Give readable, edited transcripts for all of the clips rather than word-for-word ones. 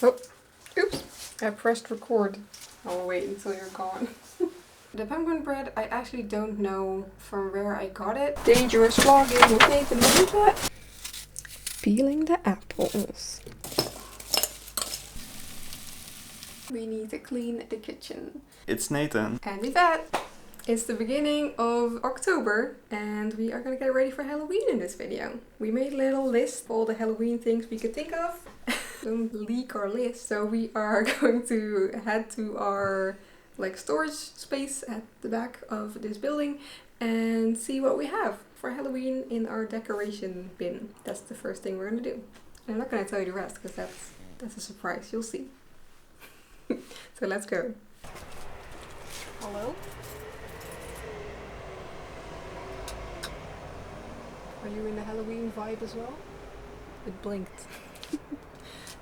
Oh, oops, I pressed record. I'll wait until you're gone. The pumpkin bread, I actually don't know from where I got it. Dangerous vlogging with Nathan and Yvette. Peeling the apples. We need to clean the kitchen. It's Nathan. And Yvette. It's the beginning of October and we are gonna get ready for Halloween in this video. We made a little list of all the Halloween things we could think of. Don't leak our list. So we are going to head to our storage space at the back of this building and see what we have for Halloween in our decoration bin. That's the first thing we're gonna do. I'm not gonna tell you the rest because that's a surprise. You'll see. So let's go. Hello? Are you in the Halloween vibe as well? It blinked.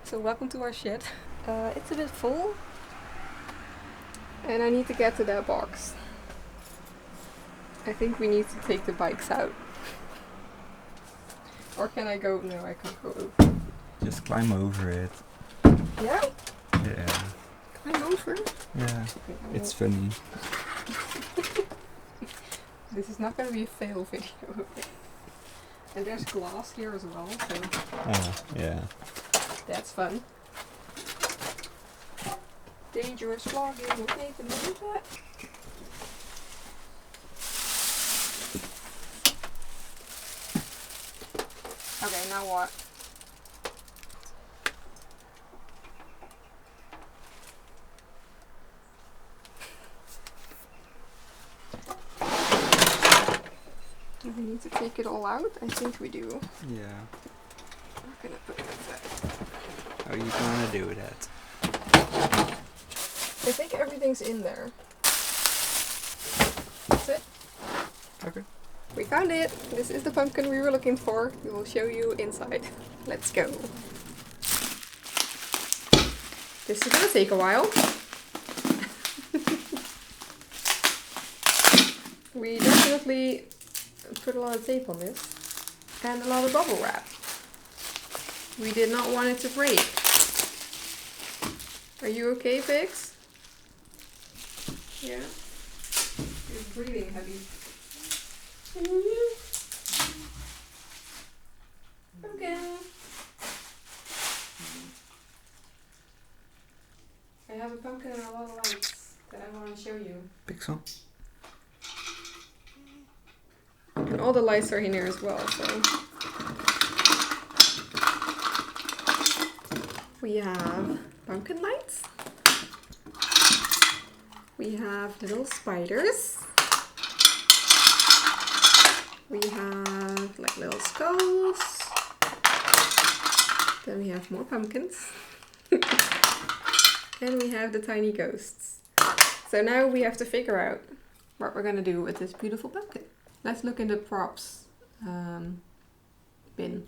So welcome to our shed. It's a bit full. And I need to get to that box. I think we need to take the bikes out. Or can I go? No, I can't go over. Just climb over it. Yeah? Yeah. Climb over? Yeah. Okay, It's funny. This is not going to be a fail video. And there's glass here as well, so Yeah. that's fun. Dangerous vlogging with Nathan and Yvette. Okay, now what? Do we need to take it all out? I think we do. Yeah. I'm gonna put it aside. How are you gonna do that? I think everything's in there. That's it. Okay. We found it! This is the pumpkin we were looking for. We will show you inside. Let's go. This is gonna take a while. We definitely put a lot of tape on this. And a lot of bubble wrap. We did not want it to break. Are you okay, Vix? Yeah? You're breathing heavy. Okay. I have a pumpkin and a lot of lights that I want to show you. Pixel. And all the lights are in here as well, so. We have pumpkin lights. We have little spiders. We have little skulls. Then we have more pumpkins. And we have the tiny ghosts. So now we have to figure out what we're gonna do with this beautiful pumpkin. Let's look in the props bin.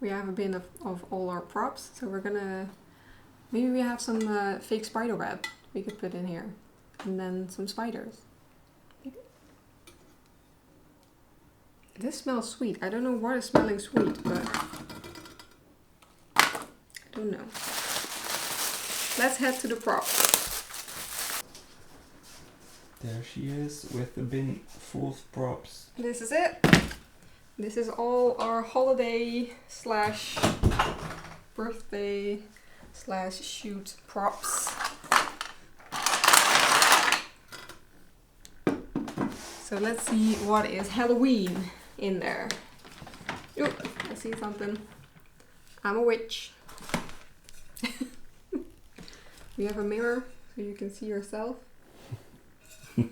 We have a bin of all our props, so we're gonna... Maybe we have some fake spider web we could put in here. And then some spiders. Maybe? This smells sweet. I don't know what is smelling sweet, but... I don't know. Let's head to the props. There she is with the bin full of props. This is it. This is all our holiday slash birthday slash shoot props. So let's see what is Halloween in there. Ooh, I see something. I'm a witch. We have a mirror so you can see yourself. Ooh,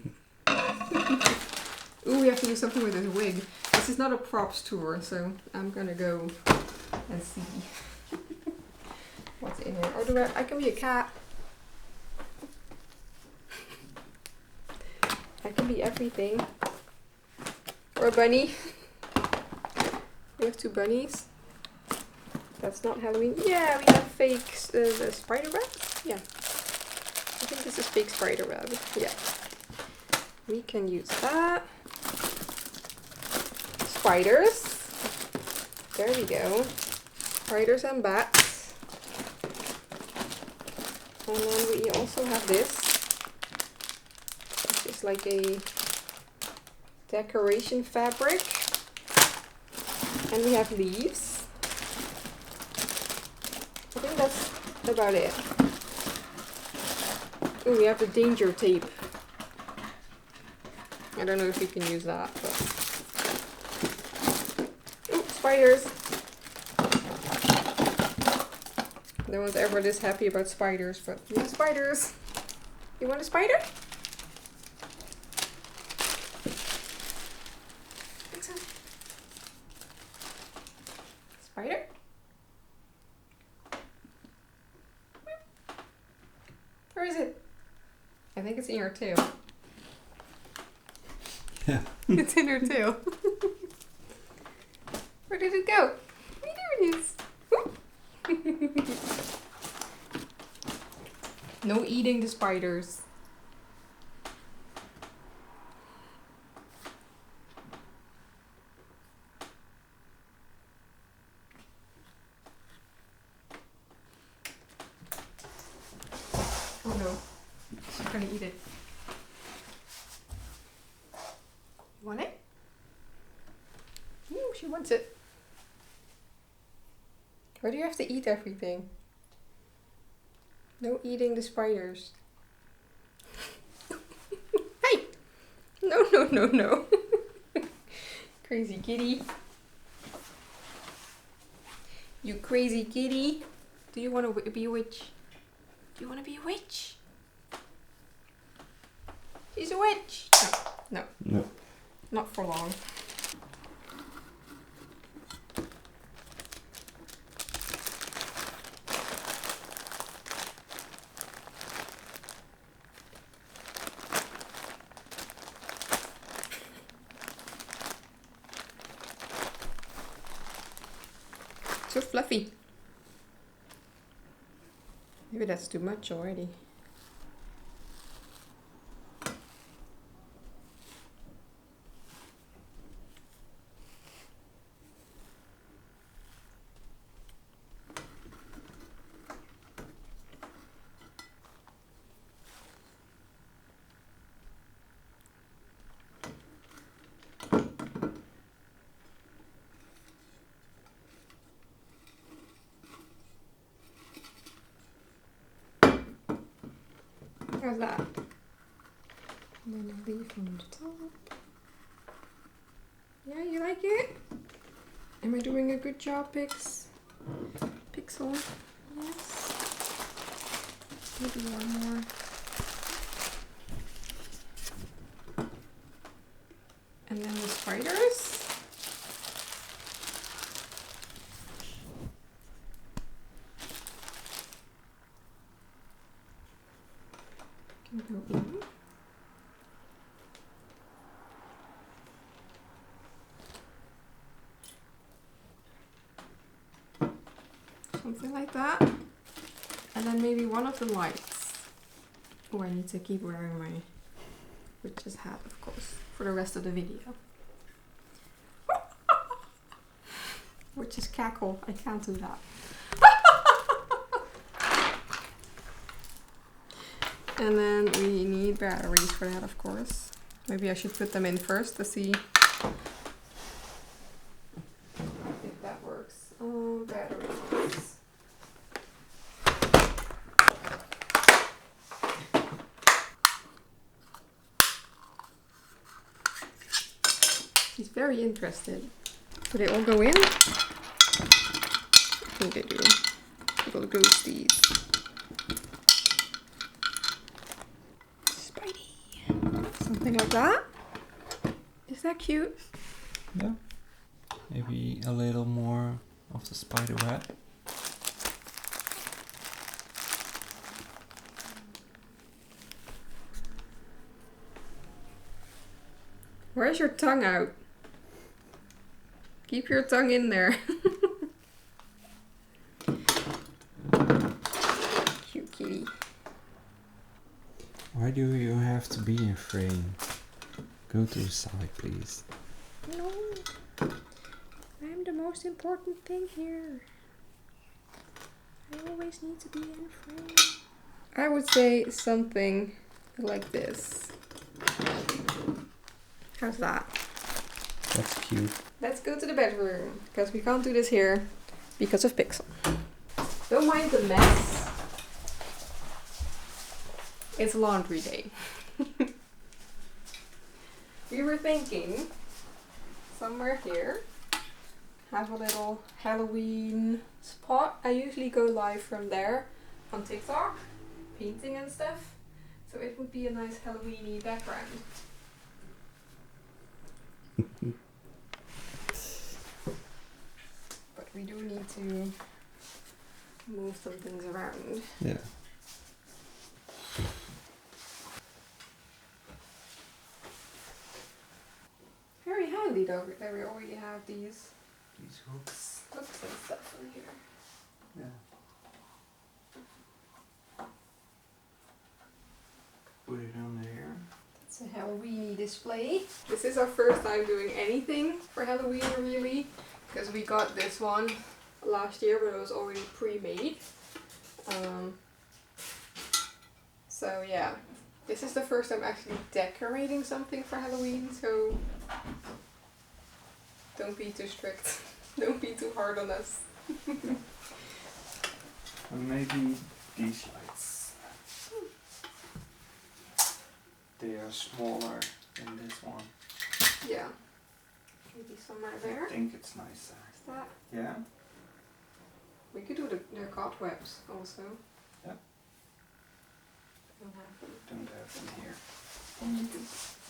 we have to do something with this wig. This is not a props tour, so I'm gonna go and see what's in here. Or do I can be a cat. I can be everything. Or a bunny. We have two bunnies. That's not Halloween. Yeah, we have fake the spider web. Yeah. I think this is fake spider web. Yeah. We can use that. Spiders. There we go. Spiders and bats. And then we also have this, which is like a decoration fabric. And we have leaves. I think that's about it. Oh, we have the danger tape. I don't know if you can use that, but... Ooh, spiders! No one's ever this happy about spiders, but we have spiders! You want a spider? Spider? Where is it? I think it's in your tail. Yeah. It's in her tail. Where did it go? There it is. No eating the spiders. Oh no, she's gonna eat it. You want it? Ooh, she wants it. Why do you have to eat everything? No eating the spiders. Hey! No, no, no, no. Crazy kitty. You crazy kitty. Do you want to be a witch? Do you want to be a witch? She's a witch. No, no. No. Not for long. So fluffy. Maybe that's too much already. How's that? And then a leaf on the top. Yeah, you like it? Am I doing a good job, Pixel? Yes. Maybe one more. And then the spiders. Can go in. Something like that. And then maybe one of the lights. Oh, I need to keep wearing my witch's hat, of course, for the rest of the video. Witch's cackle. I can't do that. And then we need batteries for that, of course. Maybe I should put them in first to see if that works. Oh, batteries. He's very interested. Do they all go in? I think they do. Little ghosties. Something like that. Is that cute? Yeah. Maybe a little more of the spider web. Where's your tongue out? Keep your tongue in there. Cute kitty. Why do you have to be in frame? Go to the side, please. No. I'm the most important thing here. I always need to be in frame. I would say something like this. How's that? That's cute. Let's go to the bedroom, because we can't do this here because of Pixel. Don't mind the mess. It's laundry day. We were thinking somewhere here have a little Halloween spot. I usually go live from there on TikTok, painting and stuff. So it would be a nice Halloween-y background. But we do need to move some things around. Yeah. Very handy though that we already have these Hooks. hooks and stuff in here. Yeah. Put it under here. It's a Halloween display. This is our first time doing anything for Halloween really, because we got this one last year but it was already pre-made. So yeah, this is the first time actually decorating something for Halloween, so don't be too strict. Don't be too hard on us. And maybe these lights. They are smaller than this one. Yeah. Maybe somewhere there. I think it's nicer. Is that? Yeah? We could do the cobwebs also. Yeah. Don't have them. Don't have them here.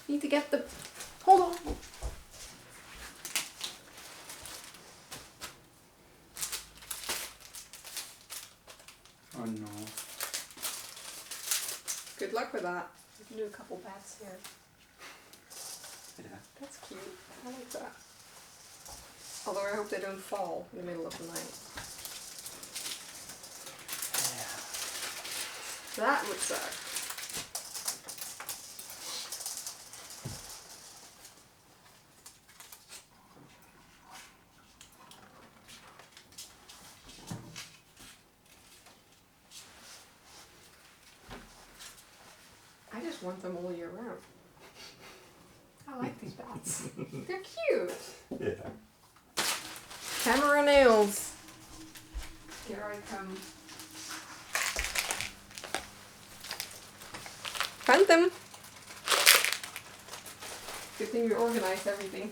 Need to get the. Hold on. Oh no. Good luck with that. We can do a couple bats here. Yeah. That's cute. I like that. Although I hope they don't fall in the middle of the night. Yeah. That would suck. I just want them all year round. I like these bats. They're cute. Yeah. Camera nails. Here I come. Found them. Good thing we organized everything.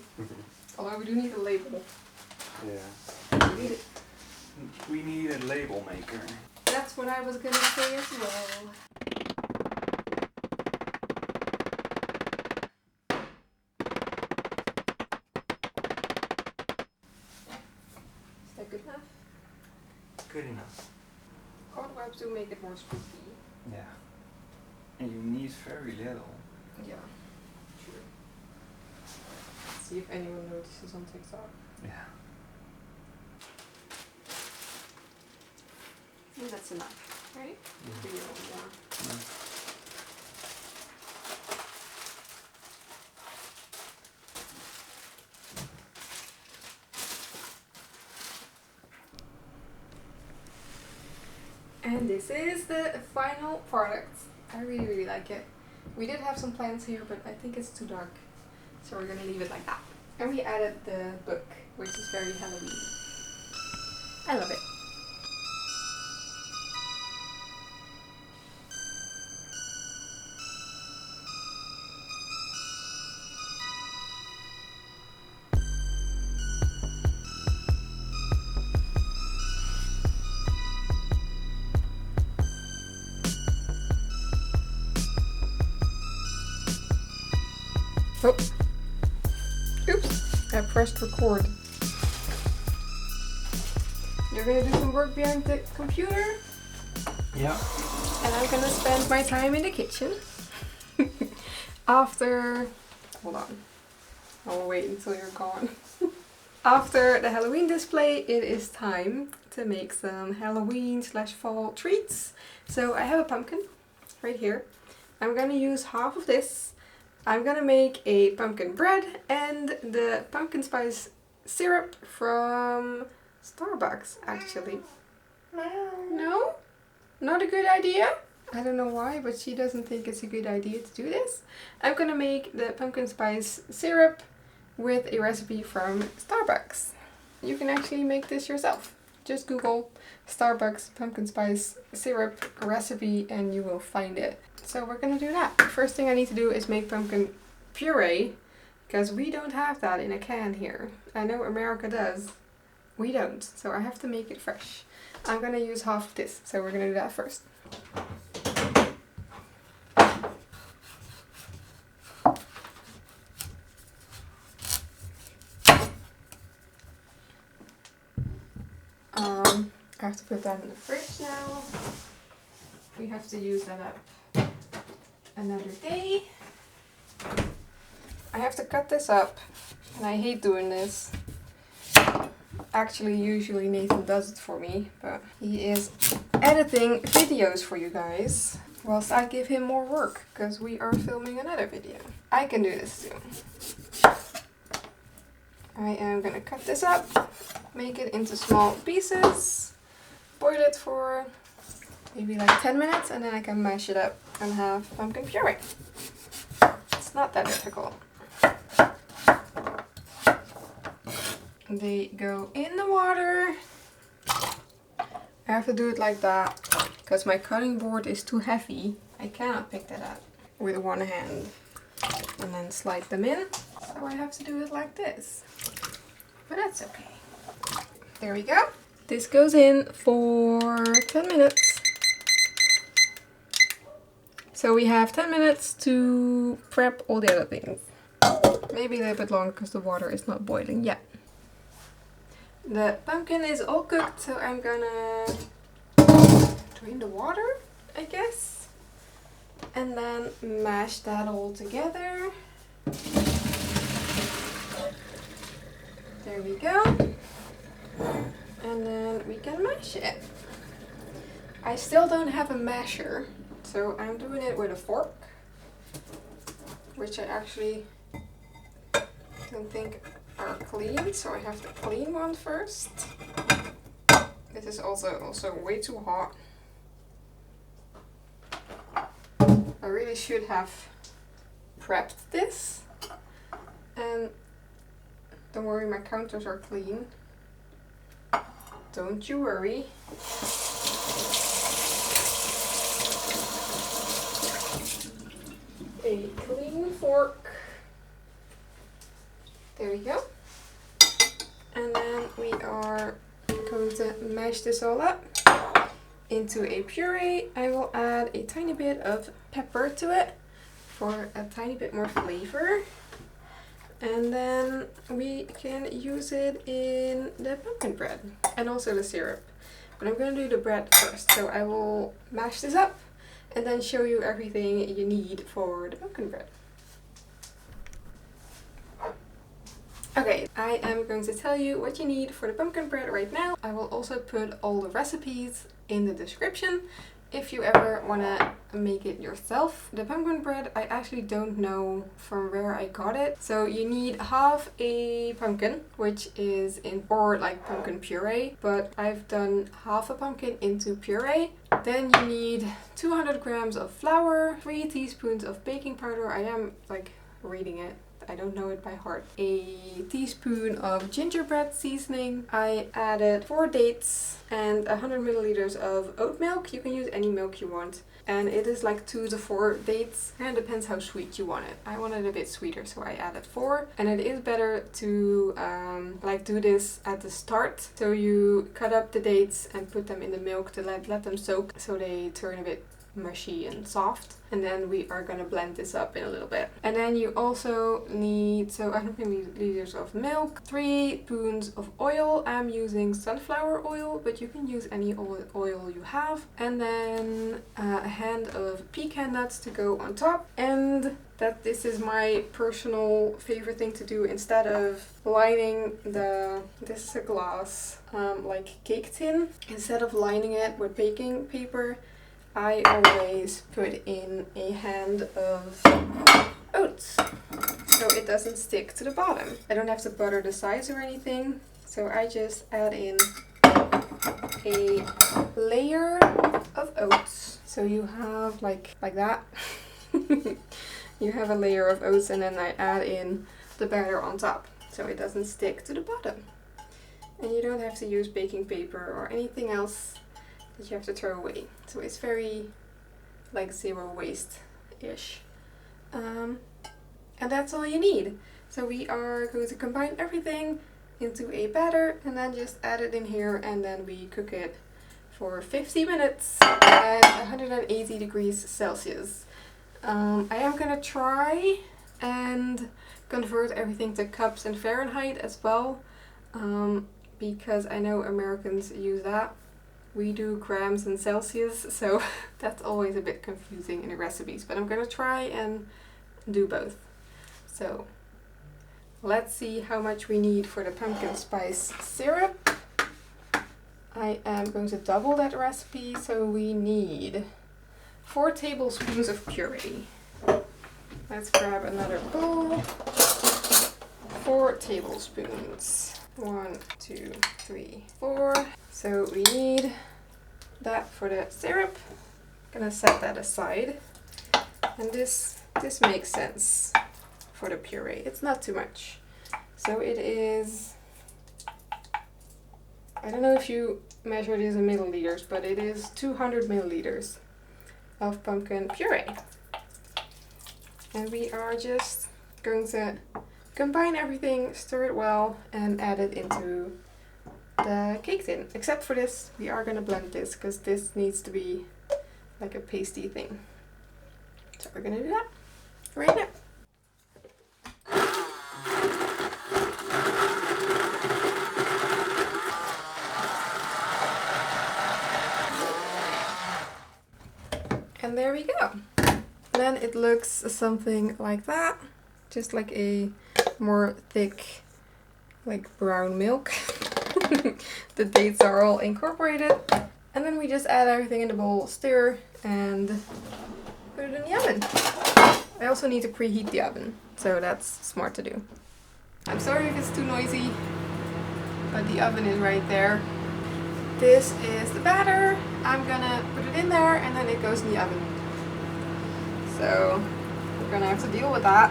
Although we do need a label. Yeah. We need it. We need a label maker. That's what I was gonna say as well. Is that good enough? Good enough. Cobwebs do make it more spooky. Yeah. And you need very little. Yeah. True. Let's see if anyone notices on TikTok. Yeah. I think that's enough, right? Yeah. Maybe a little more. And this is the final product. I really, really like it. We did have some plants here, but I think it's too dark. So we're gonna leave it like that. And we added the book, which is very Halloween. I love it. Oh, oops, I pressed record. You're gonna do some work behind the computer, Yeah. and I'm gonna spend my time in the kitchen. After, hold on, I'll wait until you're gone. After the Halloween display, it is time to make some Halloween/fall treats. So I have a pumpkin right here. I'm gonna use half of this. I'm gonna make a pumpkin bread and the pumpkin spice syrup from Starbucks, actually. No? Not a good idea? I don't know why, but she doesn't think it's a good idea to do this. I'm gonna make the pumpkin spice syrup with a recipe from Starbucks. You can actually make this yourself. Just Google Starbucks pumpkin spice syrup recipe and you will find it. So we're gonna do that. First thing I need to do is make pumpkin puree, because we don't have that in a can here. I know America does. We don't, so I have to make it fresh. I'm gonna use half of this, so we're gonna do that first. I have to put that in the fridge now. We have to use that up another day. I have to cut this up, and I hate doing this. Actually, usually Nathan does it for me, but he is editing videos for you guys, whilst I give him more work, because we are filming another video. I can do this too. I am gonna cut this up, make it into small pieces, boil it for maybe like 10 minutes, and then I can mash it up and have pumpkin puree. It's not that difficult. They go in the water. I have to do it like that because my cutting board is too heavy. I cannot pick that up with one hand and then slide them in. So I have to do it like this. But that's okay. There we go. This goes in for 10 minutes. So we have 10 minutes to prep all the other things. Maybe a little bit longer because the water is not boiling yet. The pumpkin is all cooked, so I'm gonna drain the water, I guess. And then mash that all together. There we go. And then we can mash it. I still don't have a masher, so I'm doing it with a fork, which I actually don't think are clean, so I have to clean one first. This is also way too hot. I really should have prepped this. And don't worry, my counters are clean. Don't you worry. A clean fork. There we go. And then we are going to mash this all up into a puree. I will add a tiny bit of pepper to it for a tiny bit more flavor. And then we can use it in the pumpkin bread and also the syrup. But I'm going to do the bread first. So I will mash this up and then show you everything you need for the pumpkin bread. Okay, I am going to tell you what you need for the pumpkin bread right now. I will also put all the recipes in the description if you ever want to make it yourself. The pumpkin bread, I actually don't know from where I got it. So you need half a pumpkin, which is in, or like pumpkin puree, but I've done half a pumpkin into puree. Then you need 200 grams of flour, 3 teaspoons of baking powder. I am like reading it. I don't know it by heart. A teaspoon of gingerbread seasoning. I added 4 dates and 100 milliliters of oat milk. You can use any milk you want. And it is like 2 to 4 dates. And it depends how sweet you want it. I want it a bit sweeter, so I added 4. And it is better to like do this at the start. So you cut up the dates and put them in the milk to let them soak so they turn a bit mushy and soft, and then we are gonna blend this up in a little bit. And then you also need 100 milliliters of milk, 3 spoons of oil. I'm using sunflower oil, but you can use any oil you have, and then a hand of pecan nuts to go on top. And that this is my personal favorite thing to do. Instead of lining this is a glass like cake tin, instead of lining it with baking paper, I always put in a hand of oats so it doesn't stick to the bottom. I don't have to butter the sides or anything, so I just add in a layer of oats. So you have like that. You have a layer of oats, and then I add in the batter on top so it doesn't stick to the bottom. And you don't have to use baking paper or anything else that you have to throw away. So it's very like zero waste-ish. And that's all you need. So we are going to combine everything into a batter and then just add it in here, and then we cook it for 50 minutes at 180 degrees Celsius. I am gonna try and convert everything to cups and Fahrenheit as well, because I know Americans use that. We do grams and Celsius, so that's always a bit confusing in the recipes, but I'm gonna try and do both. So let's see how much we need for the pumpkin spice syrup. I am going to double that recipe, so we need 4 tablespoons of puree. Let's grab another bowl. 4 tablespoons. 1, 2, 3, 4. So we need that for the syrup. I'm gonna set that aside. And this makes sense for the puree. It's not too much. So it is, I don't know if you measure this in milliliters, but it is 200 milliliters of pumpkin puree. And we are just going to combine everything, stir it well, and add it into the cake tin. Except for this, we are going to blend this because this needs to be like a pasty thing. So we're going to do that right now. And there we go. Then it looks something like that, just like a more thick, like brown milk. The dates are all incorporated. And then we just add everything in the bowl, stir, and put it in the oven. I also need to preheat the oven, so that's smart to do. I'm sorry if it's too noisy, but the oven is right there. This is the batter. I'm gonna put it in there and then it goes in the oven. So we're gonna have to deal with that.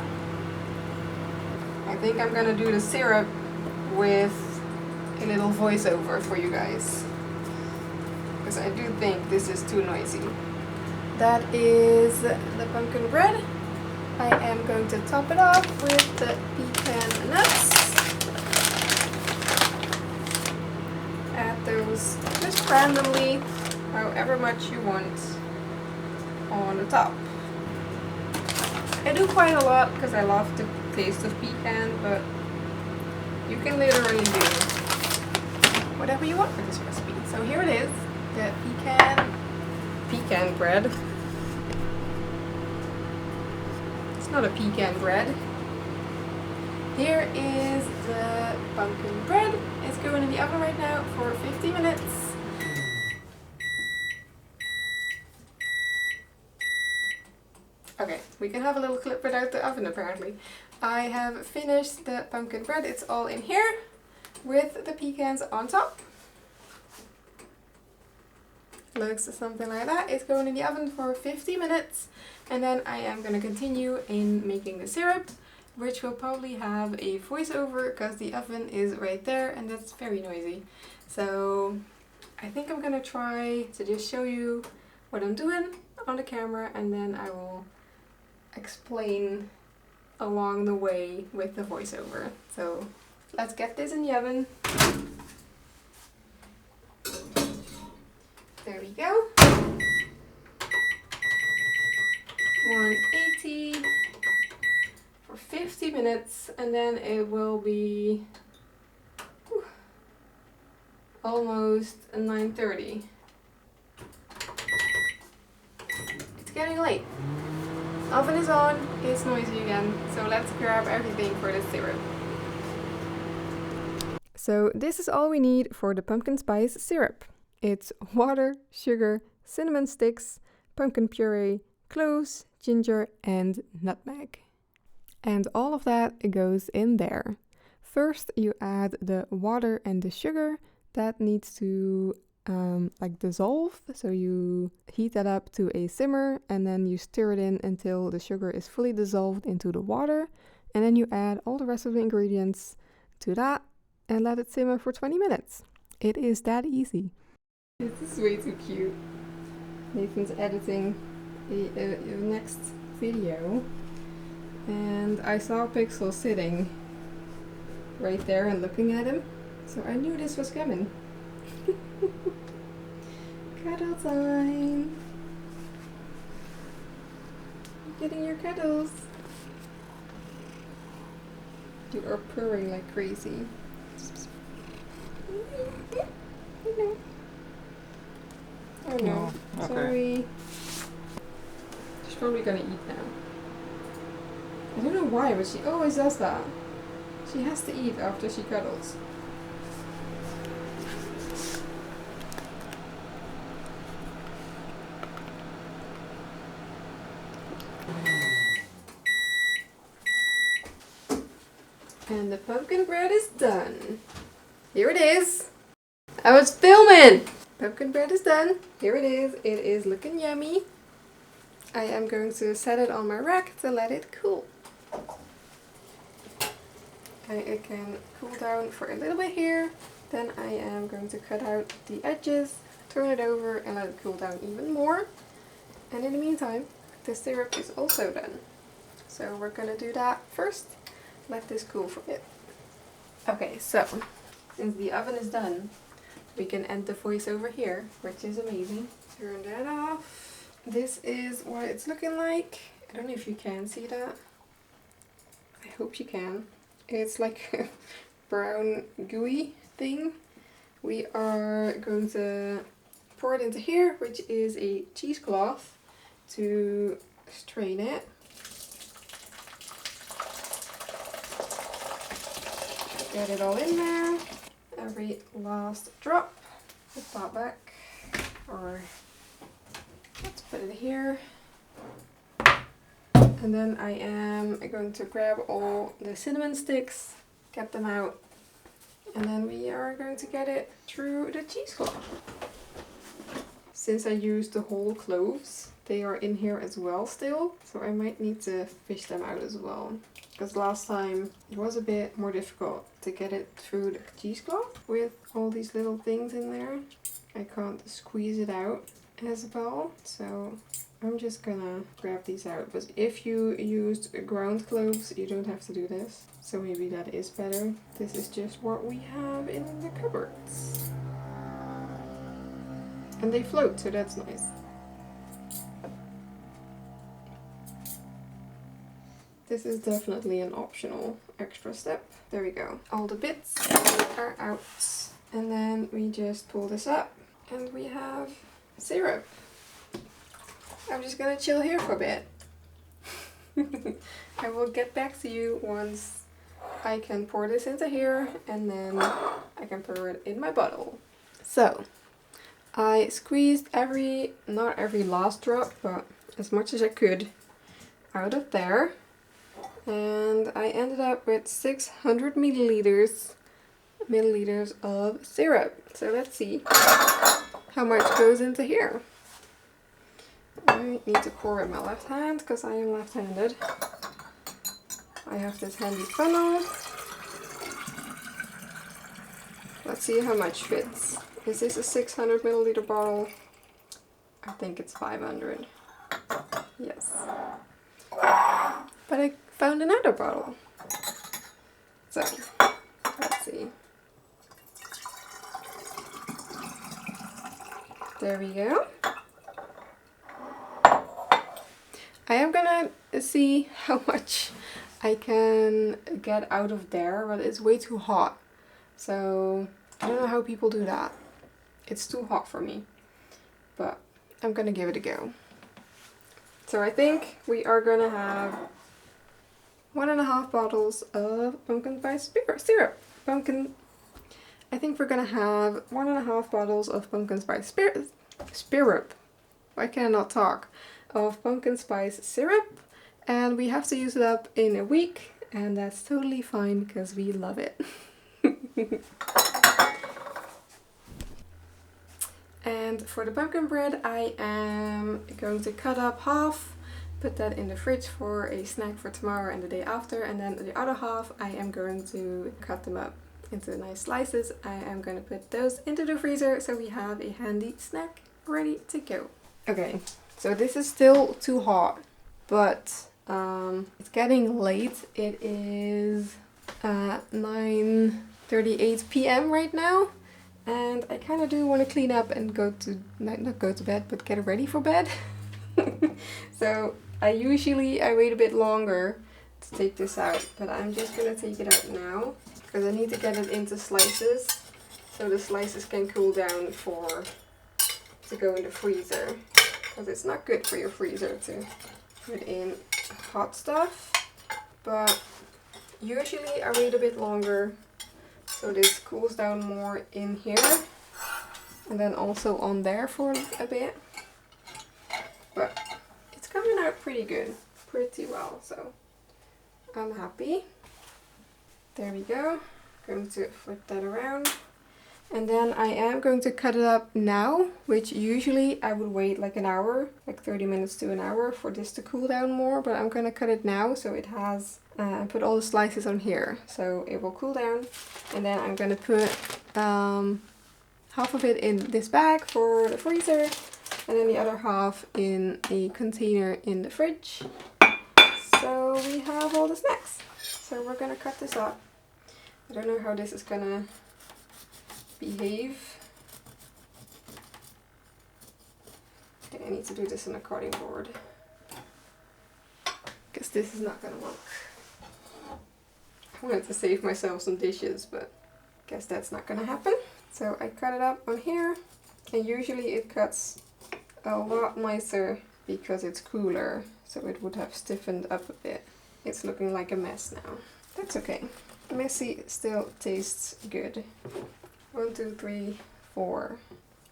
I think I'm gonna do the syrup with a little voiceover for you guys, because I do think this is too noisy. That is the pumpkin bread. I am going to top it off with the pecan nuts. Add those just randomly, however much you want on the top. I do quite a lot because I love the taste of pecan, but you can literally do whatever you want with this recipe. So here it is, the pecan bread. It's not a pecan bread. Here is the pumpkin bread. It's going in the oven right now for 50 minutes. Okay, we can have a little clip without the oven apparently. I have finished the pumpkin bread. It's all in here with the pecans on top. Looks something like that. It's going in the oven for 50 minutes. And then I am going to continue in making the syrup, which will probably have a voiceover because the oven is right there and that's very noisy. So I think I'm going to try to just show you what I'm doing on the camera, and then I will explain along the way with the voiceover. So let's get this in the oven. There we go. 180 for 50 minutes, and then it will be almost 9:30. It's getting late. Oven is on, it's noisy again, so let's grab everything for the syrup. So this is all we need for the pumpkin spice syrup. It's water, sugar, cinnamon sticks, pumpkin puree, cloves, ginger, and nutmeg. And all of that goes in there. First you add the water and the sugar. That needs to like dissolve. So you heat that up to a simmer and then you stir it in until the sugar is fully dissolved into the water. And then you add all the rest of the ingredients to that and let it simmer for 20 minutes. It is that easy. This is way too cute. Nathan's editing the next video and I saw Pixel sitting right there and looking at him, so I knew this was coming. Cuddle time! You're getting your cuddles! You are purring like crazy. Oh no, okay. Sorry. She's probably gonna eat now. I don't know why, but she always does that. She has to eat after she cuddles. And the pumpkin bread is done. Here it is. I was filming! Pumpkin bread is done. Here it is. It is looking yummy. I am going to set it on my rack to let it cool. It can cool down for a little bit here. Then I am going to cut out the edges, turn it over and let it cool down even more. And in the meantime, the syrup is also done. So we're gonna do that first. Let this cool for a bit. Okay, so since the oven is done, we can end the voiceover here, which is amazing. Turn that off. This is what it's looking like. I don't know if you can see that. I hope you can. It's like a brown gooey thing. We are going to pour it into here, which is a cheesecloth, to strain it. Get it all in there. Every last drop. Put that back. Or let's put it here. And then I am going to grab all the cinnamon sticks, get them out, and then we are going to get it through the cheesecloth. Since I used the whole cloves, they are in here as well still, so I might need to fish them out as well. Because last time it was a bit more difficult to get it through the cheesecloth with all these little things in there. I can't squeeze it out as well, so I'm just gonna grab these out. But if you used ground cloves, you don't have to do this. So maybe that is better. This is just what we have in the cupboards. And they float, so that's nice. This is definitely an optional extra step. There we go. All the bits are out. And then we just pull this up and we have syrup. I'm just gonna chill here for a bit. I will get back to you once I can pour this into here and then I can pour it in my bottle. So, I squeezed not every last drop, but as much as I could out of there. And I ended up with 600 milliliters of syrup. So let's see how much goes into here. I need to pour with my left hand because I am left-handed. I have this handy funnel. Let's see how much fits. Is this a 600 milliliter bottle? I think it's 500. Yes. But I found another bottle. So, let's see. There we go. I am gonna see how much I can get out of there, but it's way too hot. So, I don't know how people do that. It's too hot for me. But I'm gonna give it a go. So I think we are gonna have 1.5 bottles of pumpkin spice syrup. I think we're gonna have 1.5 bottles of pumpkin spice syrup. Why can I not talk? Of pumpkin spice syrup, and we have to use it up in a week, and that's totally fine because we love it. And for the pumpkin bread, I am going to cut up half, put that in the fridge for a snack for tomorrow and the day after, and then the other half I am going to cut them up into nice slices. I am going to put those into the freezer so we have a handy snack ready to go. Okay, so this is still too hot, but it's getting late. It is 9:38 p.m. right now. And I kind of do want to clean up and go to, not go to bed, but get ready for bed. So I wait a bit longer to take this out, but I'm just going to take it out now because I need to get it into slices so the slices can cool down to go in the freezer, because it's not good for your freezer to put in hot stuff. But usually I wait a bit longer so this cools down more in here and then also on there for a bit. But it's coming out pretty good, pretty well, so I'm happy. There we go. Going to flip that around. And then I am going to cut it up now, which usually I would wait like an hour, like 30 minutes to an hour for this to cool down more, but I'm going to cut it now so it has, put all the slices on here so it will cool down. And then I'm going to put half of it in this bag for the freezer and then the other half in a container in the fridge. So we have all the snacks. So we're going to cut this up. I don't know how this is going to behave. I think I need to do this on a cutting board because this is not gonna work. I wanted to save myself some dishes, but I guess that's not gonna happen. So I cut it up on here, and usually it cuts a lot nicer because it's cooler, so it would have stiffened up a bit. It's looking like a mess now. That's okay. Messy still tastes good. 1, 2, 3, 4.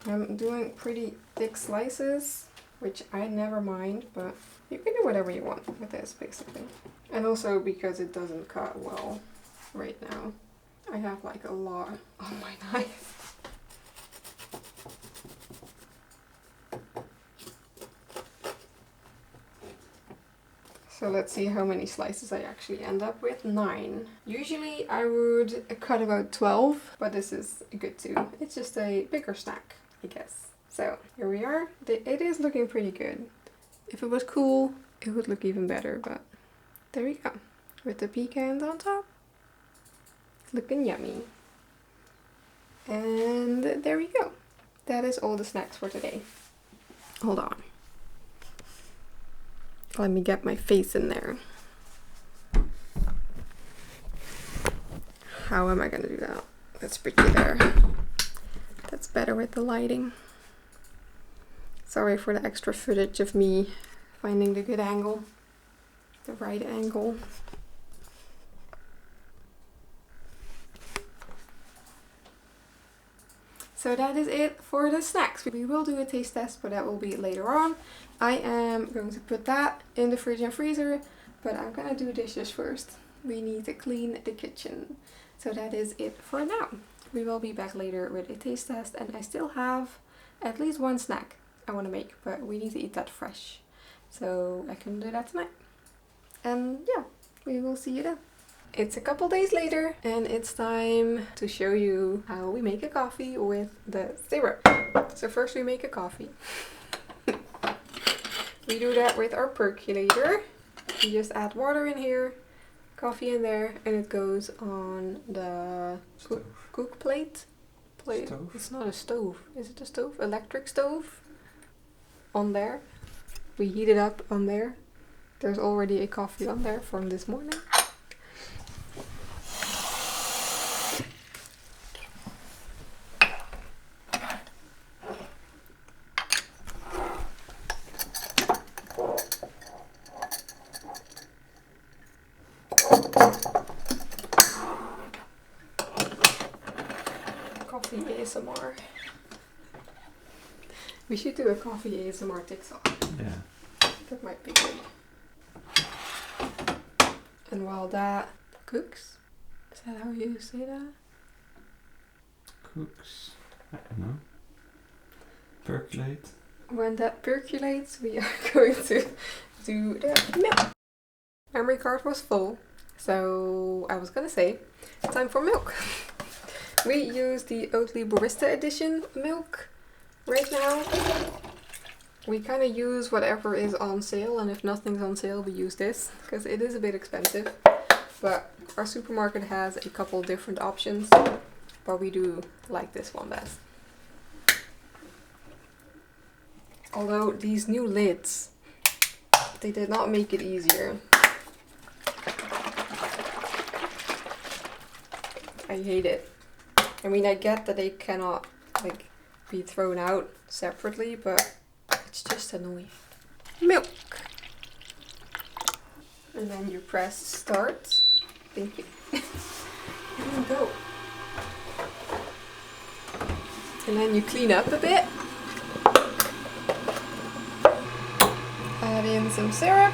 I'm doing pretty thick slices, which I never mind, but you can do whatever you want with this, basically. And also because it doesn't cut well right now. I have like a lot on my knife. So let's see how many slices I actually end up with. 9. Usually I would cut about 12, but this is good too. It's just a bigger snack, I guess. So here we are. It is looking pretty good. If it was cool, it would look even better, but there we go. With the pecans on top. It's looking yummy. And there we go. That is all the snacks for today. Hold on. Let me get my face in there. How am I gonna do that? That's pretty there. That's better with the lighting. Sorry for the extra footage of me finding the good angle. The right angle. So that is it for the snacks. We will do a taste test, but that will be later on. I am going to put that in the fridge and freezer, but I'm gonna do dishes first. We need to clean the kitchen. So that is it for now. We will be back later with a taste test, and I still have at least one snack I want to make, but we need to eat that fresh. So I can do that tonight. And yeah, we will see you then. It's a couple days later, and it's time to show you how we make a coffee with the syrup. So first we make a coffee. We do that with our percolator. You just add water in here, coffee in there, and it goes on the cook plate. Stove? It's not a stove. Is it a stove? Electric stove. On there. We heat it up on there. There's already a coffee on there from this morning. Coffee ASMR. We should do a coffee ASMR TikTok. Yeah. That might be good. And while that cooks, is that how you say that? Cooks. I don't know. percolate. When that percolates, we are going to do the milk. Memory card was full, so I was gonna say, time for milk. We use the Oatly Barista Edition milk right now. We kind of use whatever is on sale, and if nothing's on sale, we use this, because it is a bit expensive. But our supermarket has a couple different options, but we do like this one best. Although these new lids, they did not make it easier. I hate it. I mean, I get that they cannot like be thrown out separately, but it's just annoying. Milk. And then you press start. Thank you. And then go. And then you clean up a bit. Add in some syrup.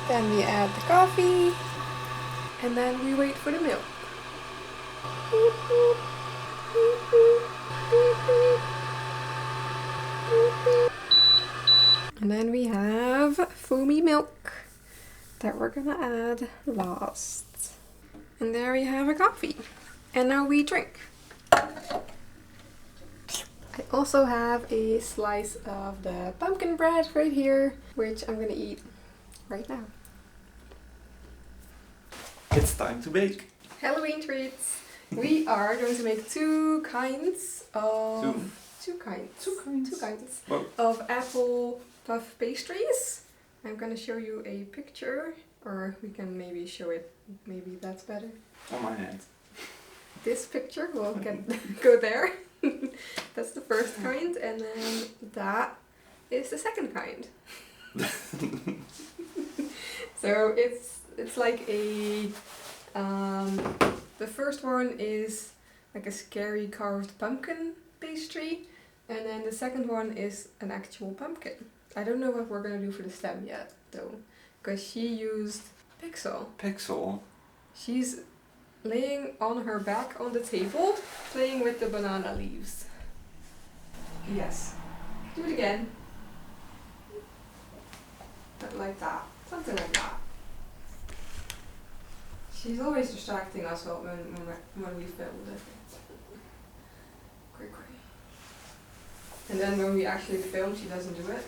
Then we add the coffee. And then we wait for the milk. And then we have foamy milk that we're gonna add last. And there we have a coffee. And now we drink. I also have a slice of the pumpkin bread right here, which I'm gonna eat right now. It's time to bake. Halloween treats. We are going to make two kinds of of apple puff pastries. I'm gonna show you a picture, or we can maybe show it. Maybe that's better. On my hand. This picture will go there. That's the first kind, and then that is the second kind. So it's like a the first one is like a scary carved pumpkin pastry, and then the second one is an actual pumpkin. I don't know what we're gonna do for the stem yet though, because she used Pixel. Pixel? She's laying on her back on the table, playing with the banana leaves. Yes. Do it again. Not like that. Something like that. She's always distracting us when we film it. Quick. And then when we actually film, she doesn't do it.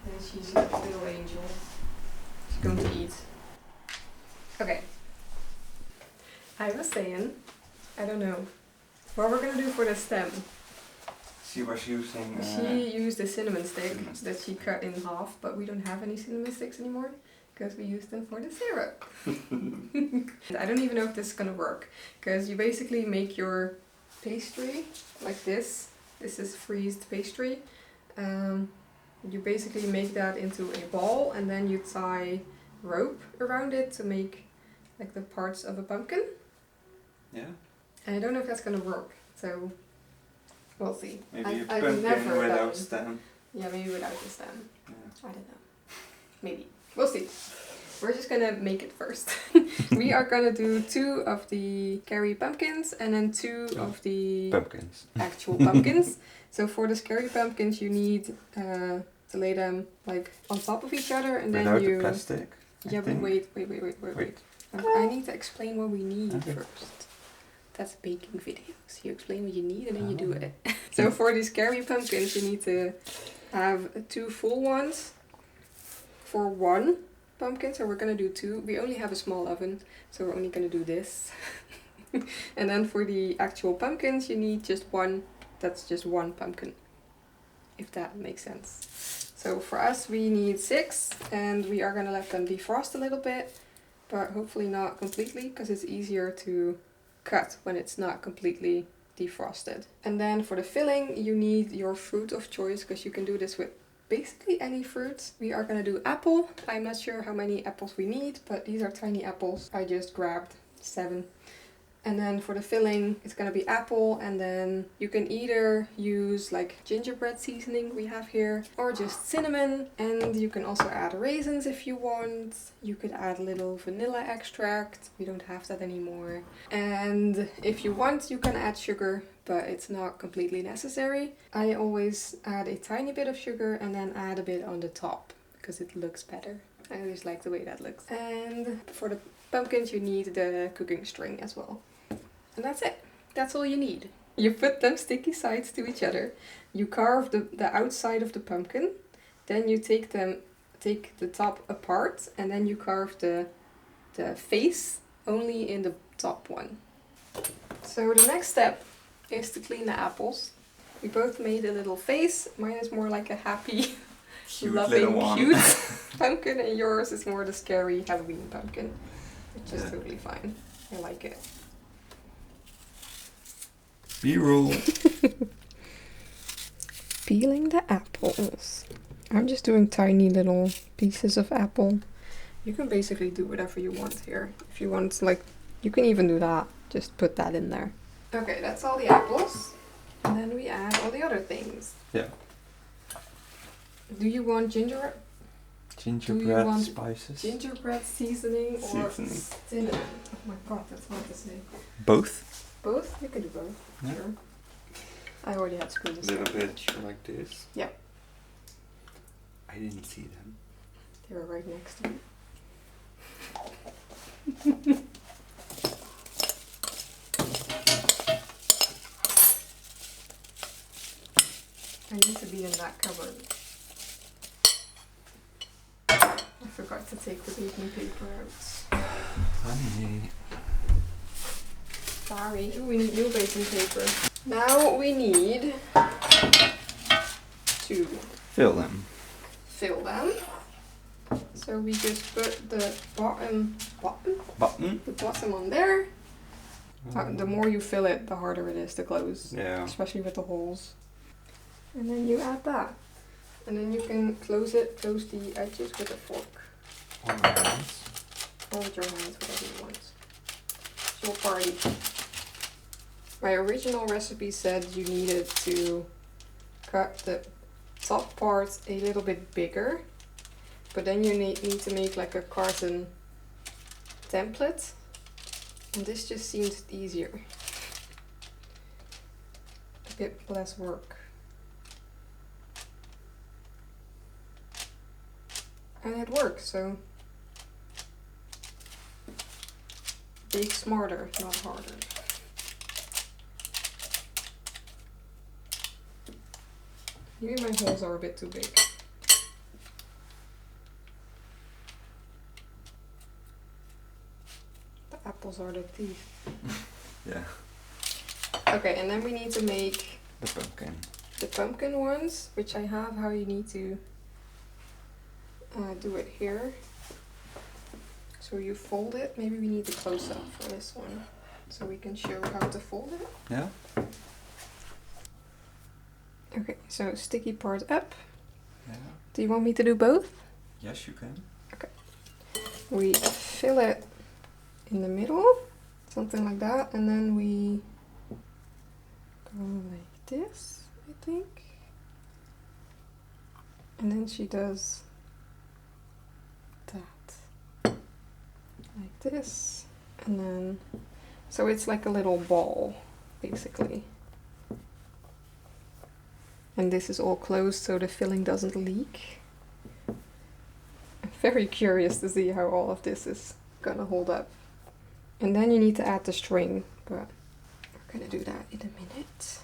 And she's a little angel. She's going to eat. Okay. I was saying, I don't know, what we're going to do for the stem. She was using... she used a cinnamon stick that she cut in half, but we don't have any cinnamon sticks anymore because we used them for the syrup. I don't even know if this is going to work, because you basically make your pastry like this. This is freezed pastry. You basically make that into a ball, and then you tie rope around it to make like the parts of a pumpkin. Yeah. And I don't know if that's going to work, so we'll see. Maybe a I've pumpkin never without stem. Yeah, maybe without the stem. Yeah. I don't know. Maybe. We'll see. We're just gonna make it first. We are gonna do 2 of the scary pumpkins and then 2 of the pumpkins. Actual pumpkins. So for the scary pumpkins you need to lay them like on top of each other, and then without you... the plastic. Yeah, but wait. I need to explain what we need first. That's baking videos. You explain what you need and then you do it. So for these scary pumpkins you need to have 2 full ones for 1 pumpkin. So we're gonna do 2. We only have a small oven, so we're only gonna do this. And then for the actual pumpkins you need just 1. That's just 1 pumpkin, if that makes sense. So for us we need 6, and we are gonna let them defrost a little bit, but hopefully not completely, because it's easier to cut when it's not completely defrosted. And then for the filling you need your fruit of choice, because you can do this with basically any fruit. We are gonna do apple. I'm not sure how many apples we need, but these are tiny apples. I just grabbed 7. And then for the filling, it's gonna be apple, and then you can either use like gingerbread seasoning we have here, or just cinnamon, and you can also add raisins if you want. You could add a little vanilla extract. We don't have that anymore. And if you want, you can add sugar, but it's not completely necessary. I always add a tiny bit of sugar and then add a bit on the top, because it looks better. I always like the way that looks. And for the pumpkins, you need the cooking string as well. And that's it. That's all you need. You put them sticky sides to each other. You carve the outside of the pumpkin. Then you take the top apart, and then you carve the face only in the top one. So the next step is to clean the apples. We both made a little face. Mine is more like a happy, Cute loving, cute pumpkin, and yours is more the scary Halloween pumpkin, which is totally fine. I like it. B-roll. Peeling the apples. I'm just doing tiny little pieces of apple. You can basically do whatever you want here. If you want, like, you can even do that. Just put that in there. Okay, that's all the apples. And then we add all the other things. Yeah. Do you want gingerbread Spices? Gingerbread seasoning or cinnamon? Oh my god, that's hard to say. Both? Both? You can do both. Yeah. Sure. I already had spoons. A little bit like this? Yeah. I didn't see them. They were right next to me. I need to be in that cupboard. I forgot to take the baking paper out. Honey. Sorry. Ooh, we need new baking paper. Now we need to Fill them. fill them. So we just put the bottom on there. The more you fill it, the harder it is to close. Yeah. Especially with the holes. And then you add that. And then you can close the edges with a fork. Or my hands. Or with your hands, whatever you want. It's your party. My original recipe said you needed to cut the top part a little bit bigger. But then you need to make like a carton template. And this just seems easier. A bit less work. And it works, so bake smarter, not harder. Maybe my holes are a bit too big. The apples are the teeth. Yeah. Okay, and then we need to make the pumpkin ones, which I have how you need to do it here. So you fold it. Maybe we need the close-up for this one, so we can show how to fold it. Yeah. Okay, so sticky part up. Yeah. Do you want me to do both? Yes, you can. Okay. We fill it in the middle, something like that, and then we go like this, I think. And then she does that. Like this. And then, so it's like a little ball, basically. And this is all closed so the filling doesn't leak. I'm very curious to see how all of this is gonna hold up. And then you need to add the string, but we're gonna do that in a minute.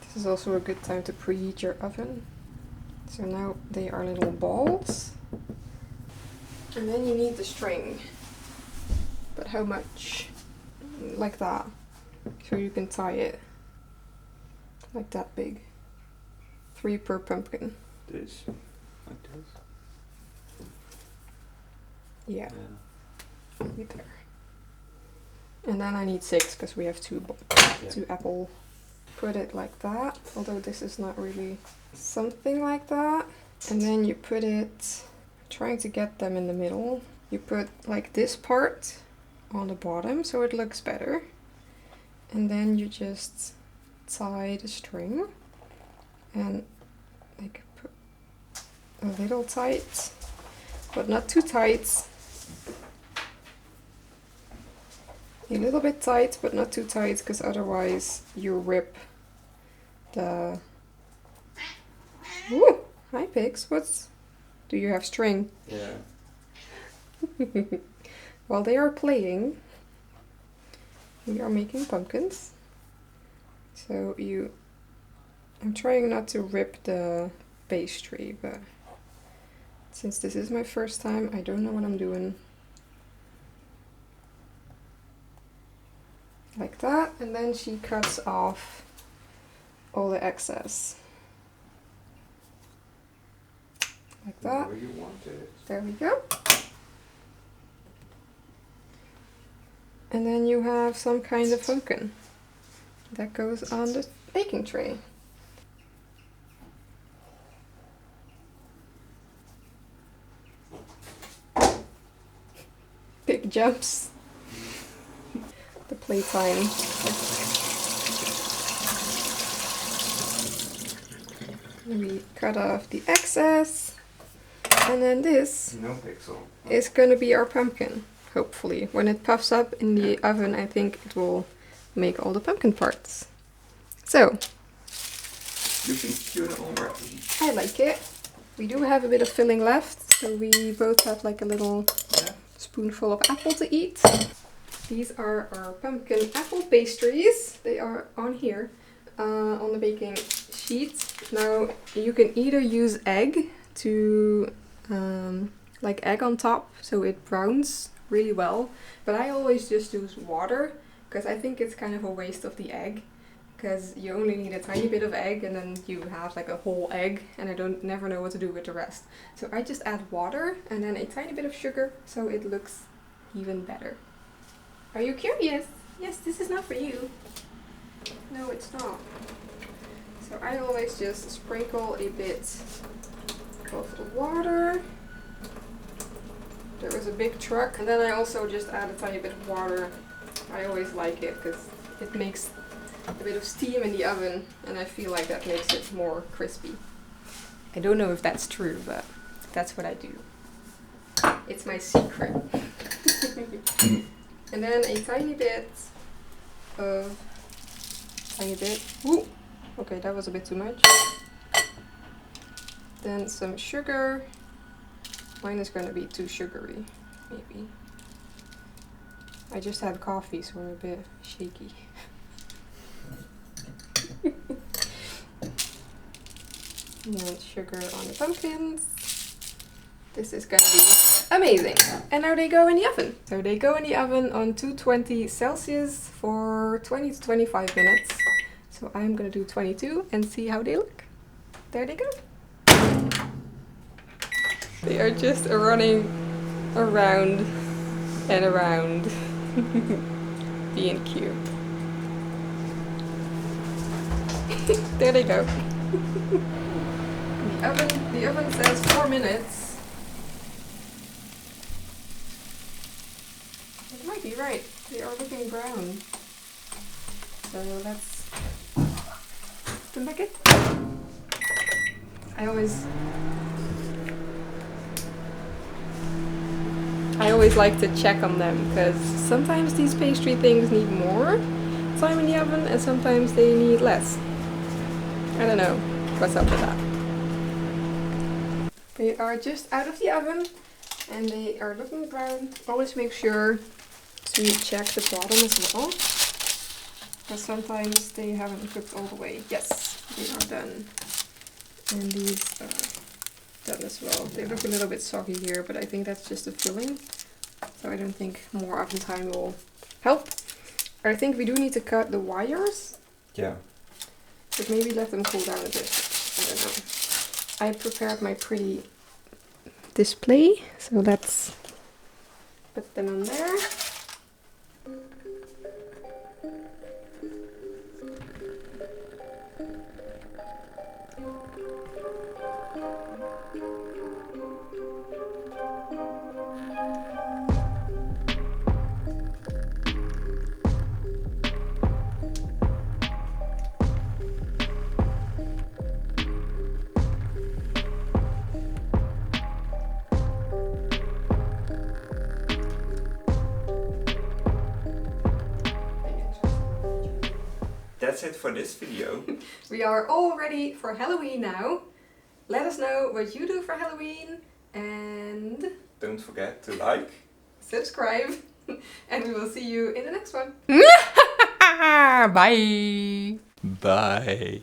This is also a good time to preheat your oven. So now they are little balls. And then you need the string. But how much? Like that. So you can tie it. Like that big. 3 per pumpkin. This. Like this. Yeah. Right there. And then I need 6 because we have 2 apple. Put it like that. Although this is not really something like that. And then you put it, trying to get them in the middle. You put like this part on the bottom so it looks better. And then you just tie the string and like put a little tight, but not too tight. A little bit tight, but not too tight, because otherwise you rip the... Ooh, hi pigs, what's... Do you have string? Yeah. While they are playing, we are making pumpkins. So I'm trying not to rip the pastry, but since this is my first time, I don't know what I'm doing. Like that, and then she cuts off all the excess. Like that. Where you want it. There we go. And then you have some kind of pumpkin that goes on the baking tray. Big jumps. The playtime. We cut off the excess, and then this No pixel. is gonna be our pumpkin, hopefully. When it puffs up in the oven, I think it will make all the pumpkin parts. So, Looking cute already. I like it. We do have a bit of filling left, so we both have like a little spoonful of apple to eat. These are our pumpkin apple pastries. They are on here, on the baking sheet. Now, you can either use egg to, like egg on top, so it browns really well. But I always just use water, because I think it's kind of a waste of the egg. Because you only need a tiny bit of egg, and then you have like a whole egg, and I never know what to do with the rest. So I just add water, and then a tiny bit of sugar, so it looks even better. Are you curious? Yes, this is not for you. No, it's not. So I always just sprinkle a bit of the water. There was a big truck, and then I also just add a tiny bit of water. I always like it because it makes a bit of steam in the oven, and I feel like that makes it more crispy. I don't know if that's true, but that's what I do. It's my secret. And then a tiny bit of, ooh, okay, that was a bit too much. Then some sugar. Mine is gonna be too sugary, maybe. I just had coffee, so I'm a bit shaky. And then sugar on the pumpkins. This is gonna be amazing. And now they go in the oven. So they go in the oven on 220 Celsius for 20 to 25 minutes. So I'm gonna do 22 and see how they look. There they go. They are just running around and around, being cute. There they go. The oven says 4 minutes. It might be right. They are looking brown. So let's put them back in. I always like to check on them, because sometimes these pastry things need more time in the oven and sometimes they need less. I don't know what's up with that. They are just out of the oven and they are looking brown. Always make sure to check the bottom as well, because sometimes they haven't cooked all the way. Yes, they are done. And these are done as well. They look a little bit soggy here, but I think that's just the filling. So I don't think more oven time will help. I think we do need to cut the wires. Yeah. But maybe let them cool down a bit. I don't know. I prepared my pretty display, so let's put them on there. that's it for this video. We are all ready for Halloween now. Let us know what you do for Halloween and Don't forget to like, subscribe, and we will see you in the next one. Bye. bye.